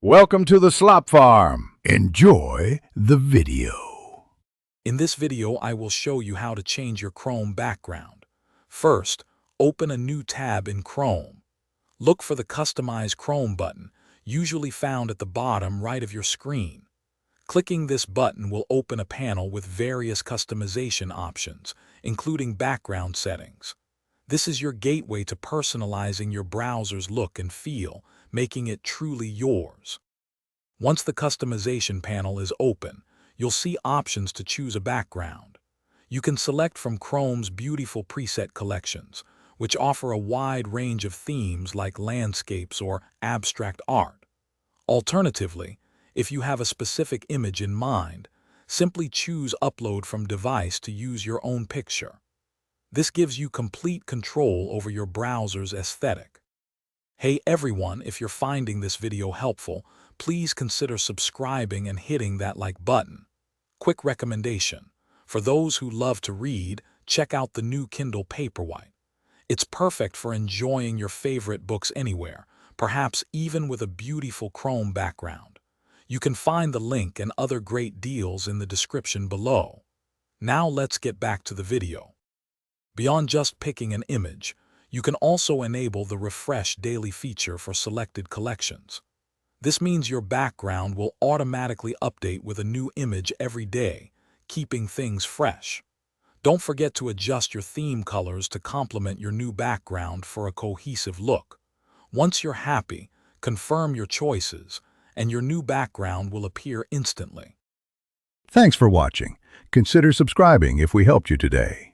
Welcome to the Slop Farm. Enjoy the video. In this video, I will show you how to change your Chrome background. First, open a new tab in Chrome. Look for the Customize Chrome button, usually found at the bottom right of your screen. Clicking this button will open a panel with various customization options, including background settings. This is your gateway to personalizing your browser's look and feel, making it truly yours. Once the customization panel is open, you'll see options to choose a background. You can select from Chrome's beautiful preset collections, which offer a wide range of themes like landscapes or abstract art. Alternatively, if you have a specific image in mind, simply choose Upload from Device to use your own picture. This gives you complete control over your browser's aesthetic. Hey everyone, if you're finding this video helpful, please consider subscribing and hitting that like button. Quick recommendation: for those who love to read, check out the new Kindle Paperwhite. It's perfect for enjoying your favorite books anywhere, perhaps even with a beautiful Chrome background. You can find the link and other great deals in the description below. Now let's get back to the video. Beyond just picking an image, you can also enable the Refresh Daily feature for selected collections. This means your background will automatically update with a new image every day, keeping things fresh. Don't forget to adjust your theme colors to complement your new background for a cohesive look. Once you're happy, confirm your choices, and your new background will appear instantly. Thanks for watching. Consider subscribing if we helped you today.